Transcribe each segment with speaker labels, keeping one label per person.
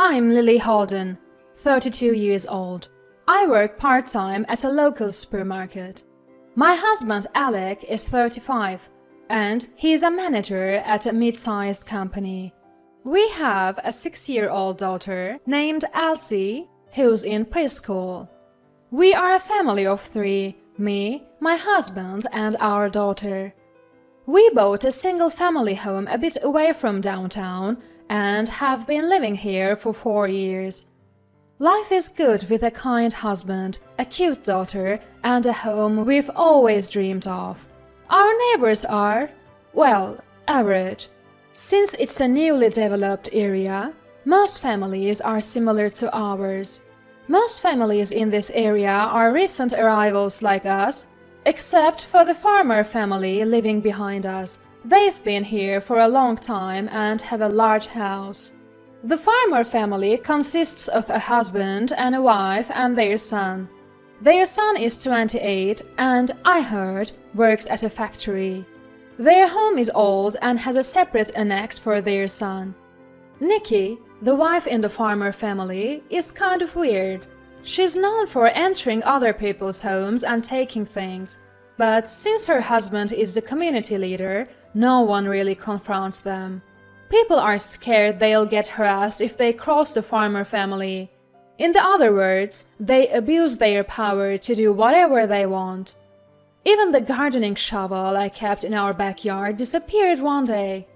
Speaker 1: I'm Lily Holden, 32 years old. I work part-time at a local supermarket. My husband Alec is 35, and he is a manager at a mid-sized company. We have a 6-year-old daughter named Elsie, who's in preschool. We are a family of 3, me, my husband, and our daughter. We bought a single-family home a bit away from downtown and have been living here for 4 years. Life is good with a kind husband, a cute daughter, and a home we've always dreamed of. Our neighbors are, well, average. Since it's a newly developed area, most families are similar to ours. Most families in this area are recent arrivals like us, except for the farmer family living behind us. They've been here for a long time and have a large house. The farmer family consists of a husband and a wife and their son. Their son is 28 and, I heard, works at a factory. Their home is old and has a separate annex for their son. Nikki, the wife in the farmer family, is kind of weird. She's known for entering other people's homes and taking things, but since her husband is the community leader, no one really confronts them. People are scared they'll get harassed if they cross the farmer family. In other words, they abuse their power to do whatever they want. Even the gardening shovel I kept in our backyard disappeared one day.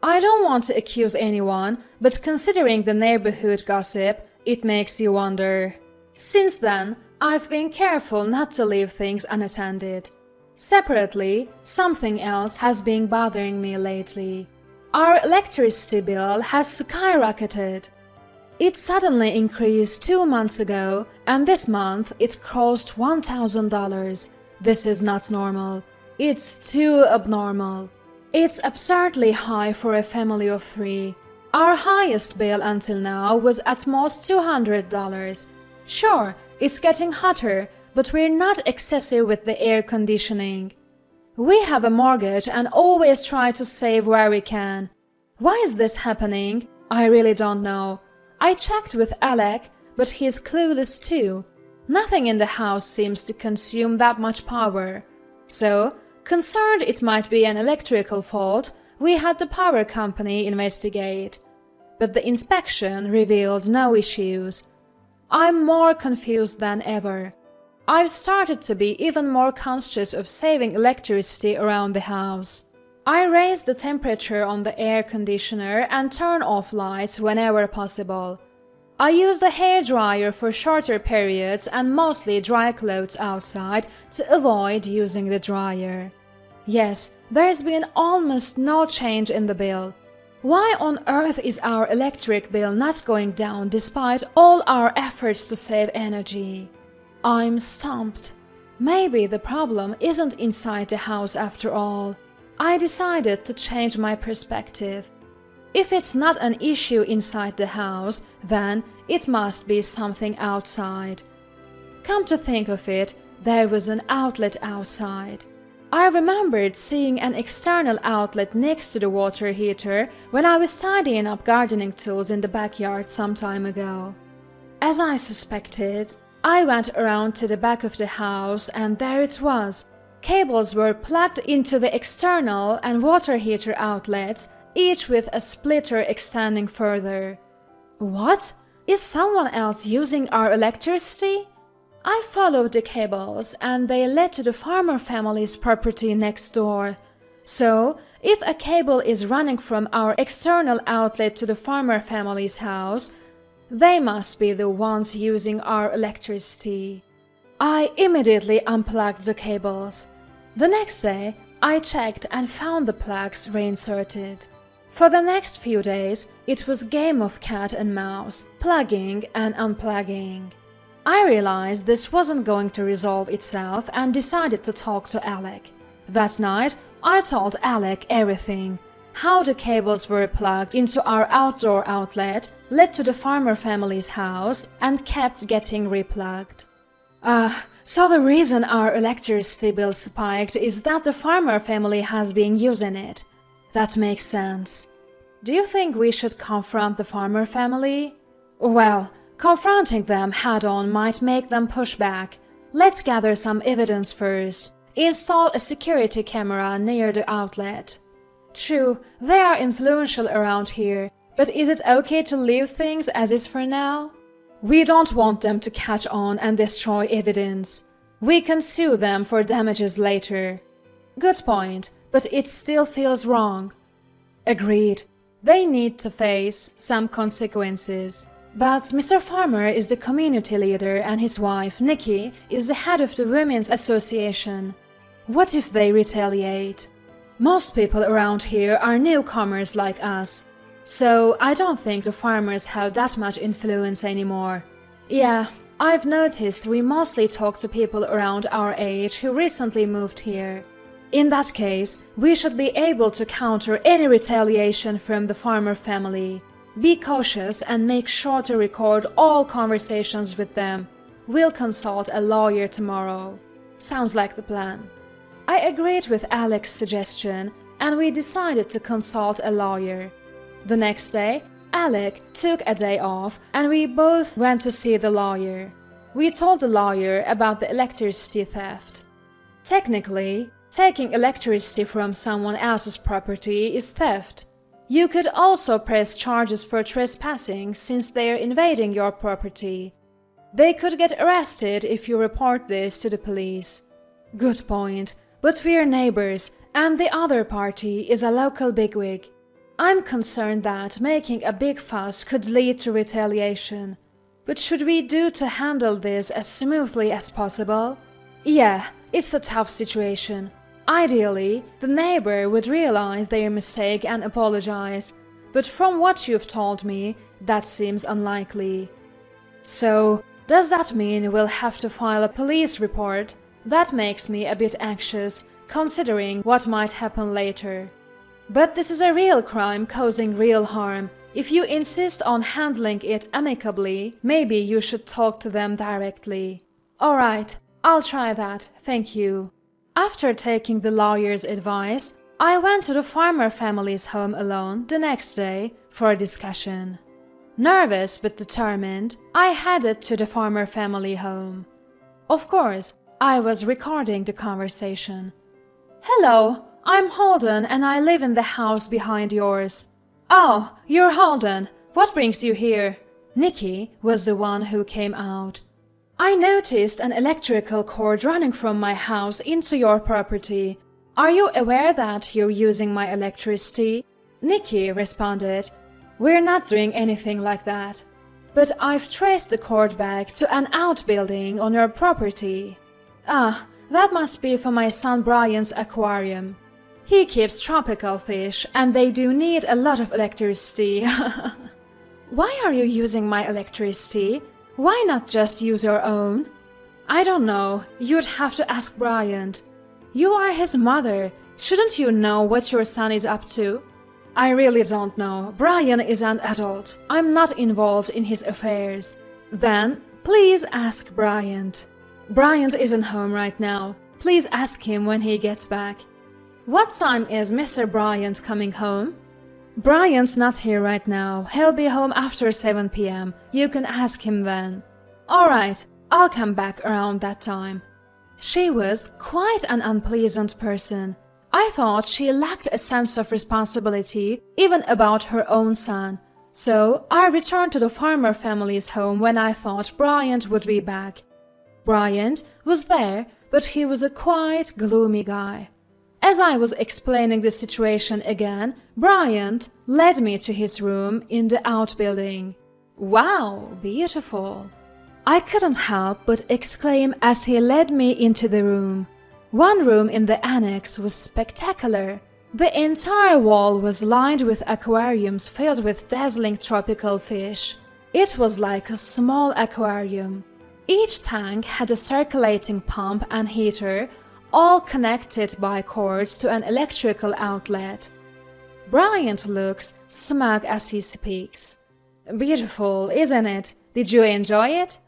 Speaker 1: I don't want to accuse anyone, but considering the neighborhood gossip, it makes you wonder. Since then, I've been careful not to leave things unattended. Separately, something else has been bothering me lately. Our electricity bill has skyrocketed. It suddenly increased 2 months ago, and this month it crossed $1,000. This is not normal. It's too abnormal. It's absurdly high for a family of 3. Our highest bill until now was at most $200. Sure, it's getting hotter, but we're not excessive with the air conditioning. We have a mortgage and always try to save where we can. Why is this happening? I really don't know. I checked with Alec, but he's clueless too. Nothing in the house seems to consume that much power. So, concerned it might be an electrical fault, we had the power company investigate. But the inspection revealed no issues. I'm more confused than ever. I've started to be even more conscious of saving electricity around the house. I raise the temperature on the air conditioner and turn off lights whenever possible. I use the hairdryer for shorter periods and mostly dry clothes outside to avoid using the dryer. Yes, there's been almost no change in the bill. Why on earth is our electric bill not going down despite all our efforts to save energy? I'm stumped. Maybe the problem isn't inside the house after all. I decided to change my perspective. If it's not an issue inside the house, then it must be something outside. Come to think of it, there was an outlet outside. I remembered seeing an external outlet next to the water heater when I was tidying up gardening tools in the backyard some time ago. As I suspected, I went around to the back of the house and there it was. Cables were plugged into the external and water heater outlets, each with a splitter extending further. What? Is someone else using our electricity? I followed the cables and they led to the farmer family's property next door. So, if a cable is running from our external outlet to the farmer family's house, they must be the ones using our electricity. I immediately unplugged the cables. The next day, I checked and found the plugs reinserted. For the next few days, it was game of cat and mouse, plugging and unplugging. I realized this wasn't going to resolve itself and decided to talk to Alec. That night, I told Alec everything. How the cables were plugged into our outdoor outlet, led to the farmer family's house, and kept getting replugged. So the reason our electricity bill spiked is that the farmer family has been using it. That makes sense. Do you think we should confront the farmer family? Well, confronting them head-on might make them push back. Let's gather some evidence first. Install a security camera near the outlet. True, they are influential around here, but is it okay to leave things as is for now? We don't want them to catch on and destroy evidence. We can sue them for damages later. Good point, but it still feels wrong. Agreed. They need to face some consequences. But Mr. Farmer is the community leader and his wife, Nikki, is the head of the Women's Association. What if they retaliate? Most people around here are newcomers like us, so I don't think the farmers have that much influence anymore. Yeah, I've noticed we mostly talk to people around our age who recently moved here. In that case, we should be able to counter any retaliation from the farmer family. Be cautious and make sure to record all conversations with them. We'll consult a lawyer tomorrow. Sounds like the plan. I agreed with Alex's suggestion, and we decided to consult a lawyer. The next day, Alec took a day off, and we both went to see the lawyer. We told the lawyer about the electricity theft. Technically, taking electricity from someone else's property is theft. You could also press charges for trespassing since they're invading your property. They could get arrested if you report this to the police. Good point. But we're neighbors, and the other party is a local bigwig. I'm concerned that making a big fuss could lead to retaliation. But should we do to handle this as smoothly as possible? Yeah, it's a tough situation. Ideally, the neighbor would realize their mistake and apologize. But from what you've told me, that seems unlikely. So, does that mean we'll have to file a police report? That makes me a bit anxious, considering what might happen later. But this is a real crime causing real harm. If you insist on handling it amicably, maybe you should talk to them directly. Alright, I'll try that, thank you. After taking the lawyer's advice, I went to the farmer family's home alone the next day for a discussion. Nervous but determined, I headed to the farmer family home. Of course, I was recording the conversation. Hello, I'm Holden and I live in the house behind yours. Oh, you're Holden. What brings you here? Nikki was the one who came out. I noticed an electrical cord running from my house into your property. Are you aware that you're using my electricity? Nikki responded, We're not doing anything like that. But I've traced the cord back to an outbuilding on your property. Ah, that must be for my son Brian's aquarium. He keeps tropical fish and they do need a lot of electricity. Why are you using my electricity? Why not just use your own? I don't know. You'd have to ask Brian. You are his mother. Shouldn't you know what your son is up to? I really don't know. Brian is an adult. I'm not involved in his affairs. Then, please ask Brian. Brian isn't home right now. Please ask him when he gets back. What time is Mr. Bryant coming home? Brian's not here right now. He'll be home after 7 p.m. You can ask him then. Alright, I'll come back around that time. She was quite an unpleasant person. I thought she lacked a sense of responsibility even about her own son. So I returned to the farmer family's home when I thought Bryant would be back. Bryant was there, but he was a quiet, gloomy guy. As I was explaining the situation again, Bryant led me to his room in the outbuilding. Wow, beautiful! I couldn't help but exclaim as he led me into the room. One room in the annex was spectacular. The entire wall was lined with aquariums filled with dazzling tropical fish. It was like a small aquarium. Each tank had a circulating pump and heater, all connected by cords to an electrical outlet. Bryant looks smug as he speaks. Beautiful, isn't it? Did you enjoy it?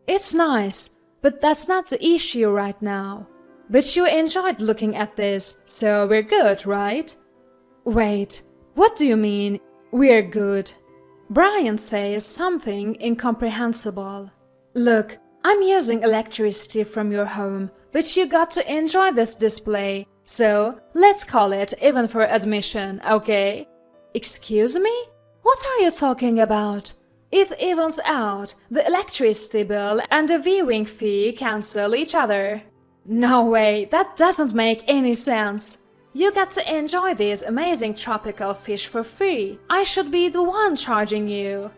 Speaker 1: It's nice, but that's not the issue right now. But you enjoyed looking at this, so we're good, right? Wait, what do you mean, we're good? Brian says something incomprehensible. Look, I'm using electricity from your home, but you got to enjoy this display, so let's call it even for admission, okay? Excuse me? What are you talking about? It evens out. The electricity bill and the viewing fee cancel each other. No way, that doesn't make any sense. You get to enjoy these amazing tropical fish for free. I should be the one charging you.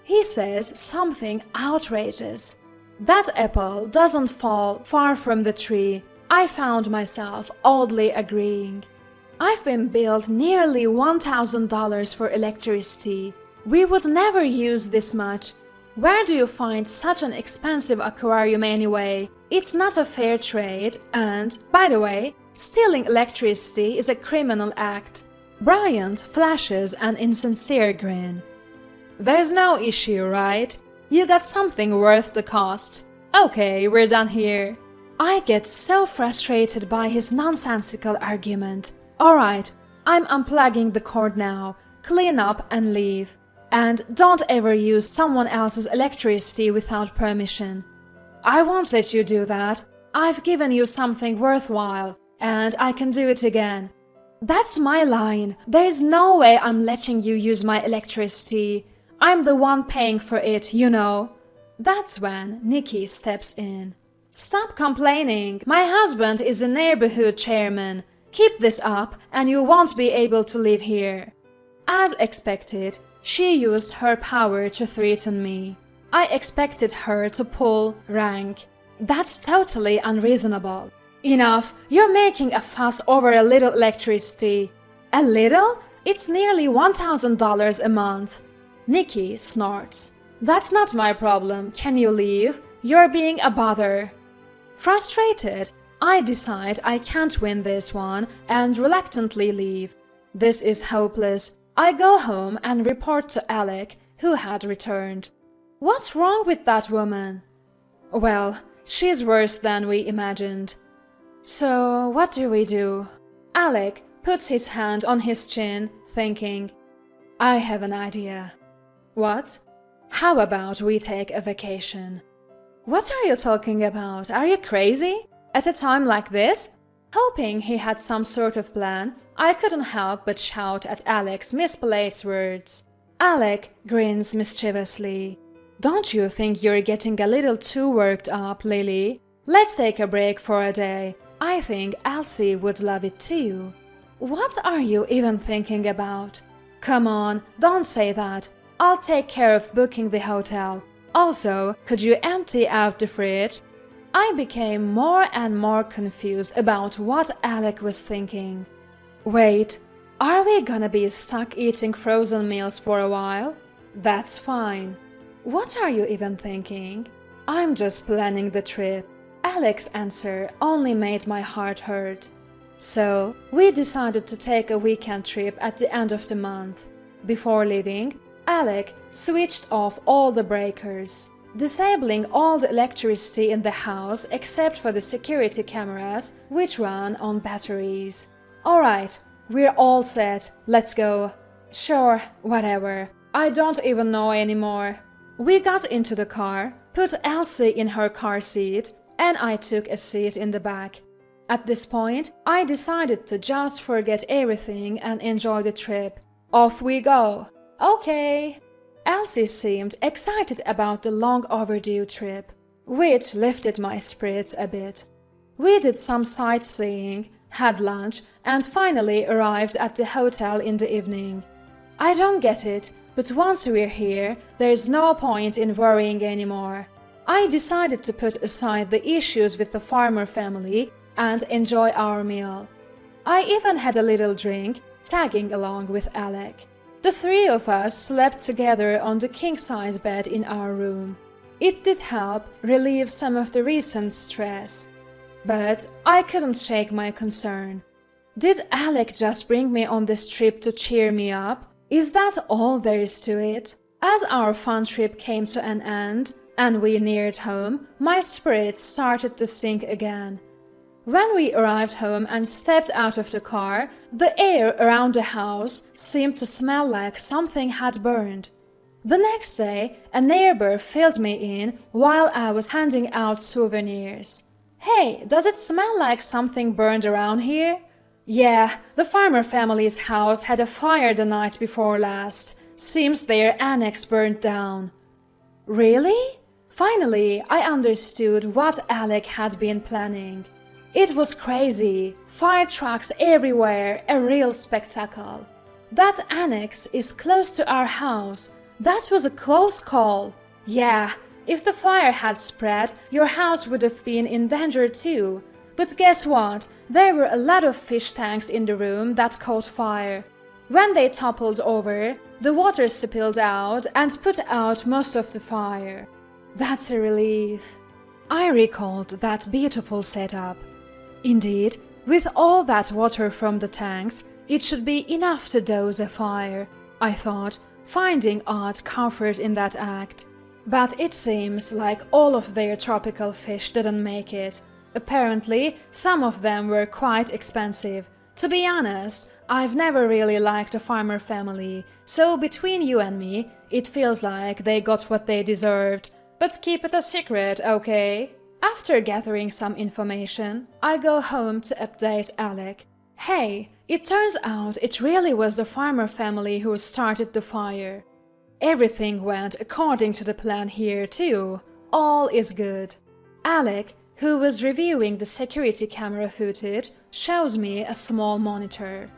Speaker 1: He says something outrageous. That apple doesn't fall far from the tree. I found myself oddly agreeing. I've been billed nearly $1,000 for electricity. We would never use this much. Where do you find such an expensive aquarium anyway? It's not a fair trade, and, by the way, stealing electricity is a criminal act. Bryant flashes an insincere grin. There's no issue, right? You got something worth the cost. Okay, we're done here. I get so frustrated by his nonsensical argument. Alright, I'm unplugging the cord now. Clean up and leave. And don't ever use someone else's electricity without permission. I won't let you do that. I've given you something worthwhile, and I can do it again. That's my line. There's no way I'm letting you use my electricity. I'm the one paying for it, you know. That's when Nikki steps in. Stop complaining. My husband is a neighborhood chairman. Keep this up and you won't be able to live here. As expected, she used her power to threaten me. I expected her to pull rank. That's totally unreasonable. Enough, you're making a fuss over a little electricity. A little? It's nearly $1,000 a month. Nikki snorts. That's not my problem. Can you leave? You're being a bother. Frustrated, I decide I can't win this one and reluctantly leave. This is hopeless. I go home and report to Alec, who had returned. What's wrong with that woman? Well, she's worse than we imagined. So, what do we do? Alec puts his hand on his chin, thinking, I have an idea. What? How about we take a vacation? What are you talking about? Are you crazy? At a time like this? Hoping he had some sort of plan, I couldn't help but shout at Alec's misplaced words. Alec grins mischievously. Don't you think you're getting a little too worked up, Lily? Let's take a break for a day. I think Elsie would love it too. What are you even thinking about? Come on, don't say that. I'll take care of booking the hotel. Also, could you empty out the fridge? I became more and more confused about what Alec was thinking. Wait, are we gonna be stuck eating frozen meals for a while? That's fine. What are you even thinking? I'm just planning the trip. Alec's answer only made my heart hurt. So, we decided to take a weekend trip at the end of the month. Before leaving, Alec switched off all the breakers, disabling all the electricity in the house except for the security cameras, which run on batteries. Alright, we're all set, let's go. Sure, whatever. I don't even know anymore. We got into the car, put Elsie in her car seat, and I took a seat in the back. At this point, I decided to just forget everything and enjoy the trip. Off we go. Okay. Elsie seemed excited about the long overdue trip, which lifted my spirits a bit. We did some sightseeing, had lunch, and finally arrived at the hotel in the evening. I don't get it, but once we're here, there's no point in worrying anymore. I decided to put aside the issues with the farmer family and enjoy our meal. I even had a little drink, tagging along with Alec. The three of us slept together on the king-size bed in our room. It did help relieve some of the recent stress. But I couldn't shake my concern. Did Alec just bring me on this trip to cheer me up? Is that all there is to it? As our fun trip came to an end, and we neared home, my spirits started to sink again. When we arrived home and stepped out of the car, the air around the house seemed to smell like something had burned. The next day, a neighbor filled me in while I was handing out souvenirs. "Hey, does it smell like something burned around here?" "Yeah, the farmer family's house had a fire the night before last. Seems their annex burned down." "Really?" Finally, I understood what Alec had been planning. It was crazy. Fire trucks everywhere, a real spectacle. "That annex is close to our house. That was a close call." "Yeah, if the fire had spread, your house would have been in danger too. But guess what? There were a lot of fish tanks in the room that caught fire. When they toppled over, the water spilled out and put out most of the fire." "That's a relief." I recalled that beautiful setup. Indeed, with all that water from the tanks, it should be enough to douse a fire, I thought, finding odd comfort in that act. But it seems like all of their tropical fish didn't make it. Apparently, some of them were quite expensive. To be honest, I've never really liked the farmer family, so between you and me, it feels like they got what they deserved. But keep it a secret, okay? After gathering some information, I go home to update Alec. Hey, it turns out it really was the farmer family who started the fire. Everything went according to the plan here too. All is good. Alec, who was reviewing the security camera footage, shows me a small monitor.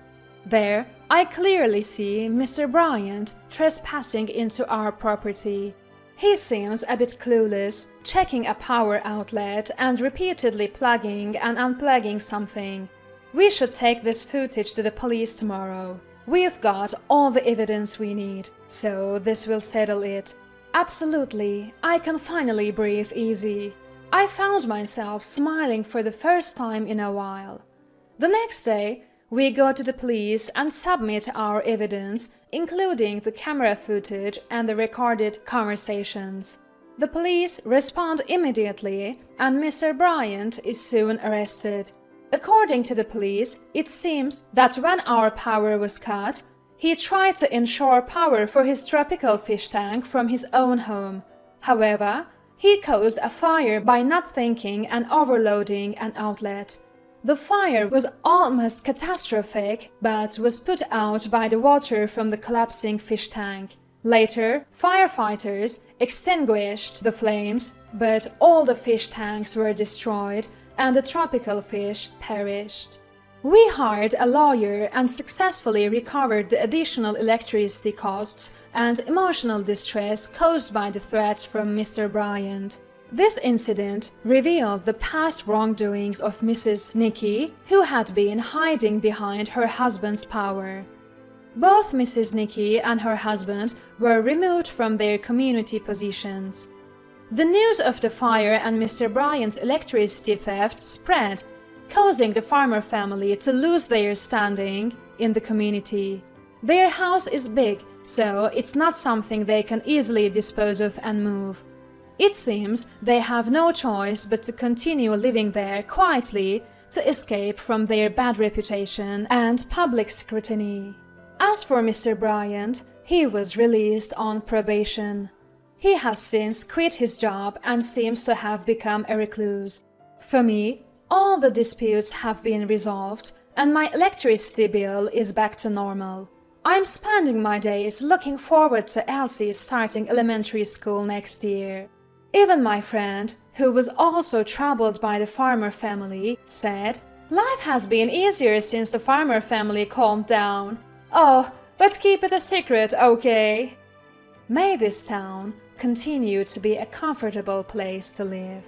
Speaker 1: There, I clearly see Mr. Bryant trespassing into our property. He seems a bit clueless, checking a power outlet and repeatedly plugging and unplugging something. We should take this footage to the police tomorrow. We've got all the evidence we need, so this will settle it. Absolutely, I can finally breathe easy. I found myself smiling for the first time in a while. The next day, we go to the police and submit our evidence, including the camera footage and the recorded conversations. The police respond immediately, and Mr. Bryant is soon arrested. According to the police, it seems that when our power was cut, he tried to ensure power for his tropical fish tank from his own home. However, he caused a fire by not thinking and overloading an outlet. The fire was almost catastrophic, but was put out by the water from the collapsing fish tank. Later, firefighters extinguished the flames, but all the fish tanks were destroyed and the tropical fish perished. We hired a lawyer and successfully recovered the additional electricity costs and emotional distress caused by the threats from Mr. Bryant. This incident revealed the past wrongdoings of Mrs. Nikki, who had been hiding behind her husband's power. Both Mrs. Nikki and her husband were removed from their community positions. The news of the fire and Mr. Bryant's electricity theft spread, causing the farmer family to lose their standing in the community. Their house is big, so it's not something they can easily dispose of and move. It seems they have no choice but to continue living there quietly to escape from their bad reputation and public scrutiny. As for Mr. Bryant, he was released on probation. He has since quit his job and seems to have become a recluse. For me, all the disputes have been resolved and my electricity bill is back to normal. I'm spending my days looking forward to Elsie starting elementary school next year. Even my friend, who was also troubled by the farmer family, said, "Life has been easier since the farmer family calmed down. Oh, but keep it a secret, okay?" May this town continue to be a comfortable place to live.